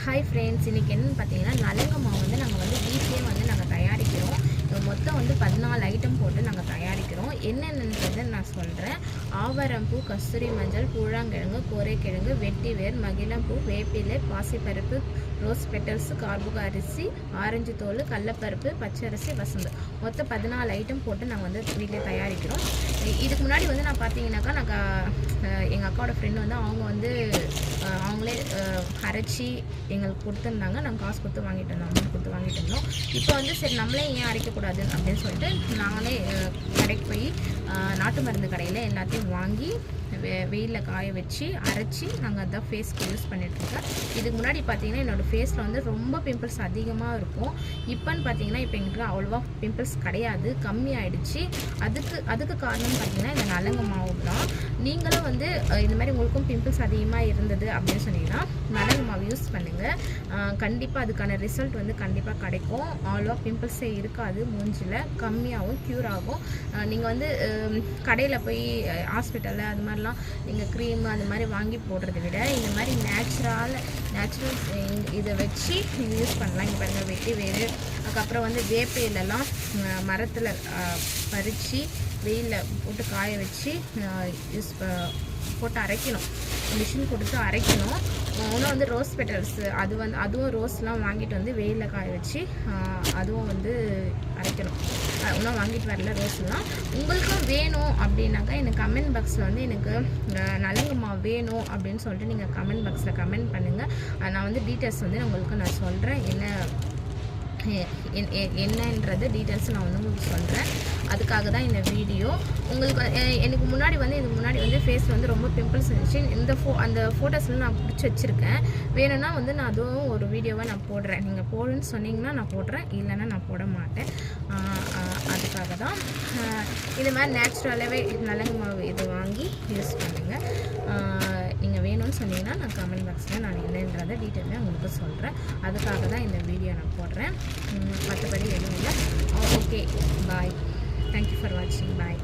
Hi friends, இன்றைக்கி என்னென்னு பார்த்தீங்கன்னா நலங்கு மாவு வந்து நாங்கள் வந்து வீட்டிலே வந்து நாங்கள் தயாரிக்கிறோம். மொத்தம் வந்து 14 ஐட்டம் போட்டு நாங்கள் தயாரிக்கிறோம். என்னென்னன்றதை நான் சொல்கிறேன். ஆவாரம்பூ, கஸ்தூரி மஞ்சள், கூழாங்கிழங்கு, கோரைக்கிழங்கு, வெட்டிவேர், மகிழம்பூ, வேப்பிலை, பாசிப்பருப்பு, ரோஸ் பெட்டல்ஸ், கார்புக அரிசி, ஆரஞ்சு தோல், கடலப்பருப்பு, பச்சரிசி, வசம்பு, மொத்தம் 14 ஐட்டம் போட்டு நாங்கள் வந்து வீட்டில் தயாரிக்கிறோம். இதுக்கு முன்னாடி வந்து நான் பார்த்தீங்கன்னாக்கா எங்கள் அக்காவோட ஃப்ரெண்டு வந்து அவங்க வந்து அவங்களே அரைச்சி எங்களுக்கு கொடுத்துருந்தாங்க. நாங்கள் காசு கொடுத்து வாங்கிட்டு இருந்தோம், அமௌண்ட் கொடுத்து வாங்கிட்டு இருந்தோம். இப்போ வந்து சரி நம்மளே ஏன் அரைக்கக்கூடாது அப்படின்னு சொல்லிட்டு நாங்களே கடைக்கு போய் நாட்டு மருந்து கடையில் எல்லாத்தையும் வாங்கி வெயிலில் காய வச்சு அரைச்சி நாங்கள் அதான் ஃபேஸ்க்கு யூஸ் பண்ணிகிட்ருக்கேன். இதுக்கு முன்னாடி பார்த்தீங்கன்னா என்னோடய ஃபேஸில் வந்து ரொம்ப பிம்பிள்ஸ் அதிகமாக இருக்கும். இப்போன்னு பார்த்தீங்கன்னா இப்போ எங்களுக்கு அவ்வளோவா பிம்பிள்ஸ் கிடையாது, கம்மியாயிடுச்சு. அதுக்கு காரணம் பார்த்தீங்கன்னா இந்த நலங்கு மாவு தான். நீங்களும் வந்து இந்த மாதிரி உங்களுக்கும் பிம்பிள்ஸ் அதிகமாக இருந்தது அப்படின்னு சொன்னீங்கன்னா நலங்கு மாவு யூஸ் பண்ணுங்கள். கண்டிப்பாக அதுக்கான ரிசல்ட் வந்து கண்டிப்பாக கிடைக்கும். அவ்வளோவா பிம்பிள்ஸே இருக்காது, மூஞ்சில் கம்மியாகவும் க்யூர் ஆகும். நீங்கள் வந்து கடையில் போய் ஹாஸ்பிட்டலில் அது மாதிரிலாம் நீங்கள் க்ரீம் அந்த மாதிரி வாங்கி போடுறத விட இந்த மாதிரி நேச்சுரல் இதை வச்சு நீங்கள் யூஸ் பண்ணலாம். இங்கே பாருங்கள், வெட்டி வேறு, அதுக்கப்புறம் வந்து வேப்பையிலலாம் மரத்தில் பறித்து வெயிலில் போட்டு காய வச்சு போட்டு அரைக்கணும். மிஷின் கொடுத்து அரைக்கணும். இன்னும் வந்து ரோஸ் பெட்டல்ஸ் அதுவும் ரோஸ்லாம் வாங்கிட்டு வந்து வெயிலில் காய வச்சு அதுவும் வந்து அரைக்கணும். இன்னும் வாங்கிட்டு வரல ரோஸ்லாம். உங்களுக்கும் வேணும் அப்படின்னாக்கா எனக்கு கமெண்ட் பாக்ஸில் வந்து எனக்கு நலங்கு மாவு வேணும் அப்படின்னு சொல்லிட்டு நீங்கள் கமெண்ட் பாக்ஸில் கமெண்ட் பண்ணுங்கள். நான் வந்து டீட்டெயில்ஸ் வந்து உங்களுக்கு நான் சொல்கிறேன். என்னன்றது டீட்டெயில்ஸ் நான் வந்து உங்களுக்கு சொல்கிறேன். அதுக்காக தான் இந்த வீடியோ. உங்களுக்கு எனக்கு முன்னாடி வந்து ஃபேஸில் வந்து ரொம்ப பிம்பிள்ஸ் இருந்துச்சு. அந்த ஃபோட்டோஸ்லாம் நான் பிடிச்சி வச்சுருக்கேன். வேணும்னா வந்து நான் அதுவும் ஒரு வீடியோவாக நான் போடுறேன். நீங்கள் போடுன்னு சொன்னீங்கன்னா நான் போடுறேன், இல்லைன்னா நான் போட மாட்டேன். அதுக்காக தான் இது மாதிரி நேச்சுரலாகவே நலங்கு மாவு இது வாங்கி யூஸ் பண்ணுங்கள். நீங்கள் வேணும்னு சொன்னீங்கன்னா நான் கமெண்ட் பாக்ஸில் நான் என்னன்றதை டீட்டெயிலாக உங்களுக்கு சொல்கிறேன். அதுக்காக தான் இந்த வீடியோ நான் போடுறேன். மற்றபடி எதுவும் இல்லை. Okay, bye. Thank you for watching. Bye.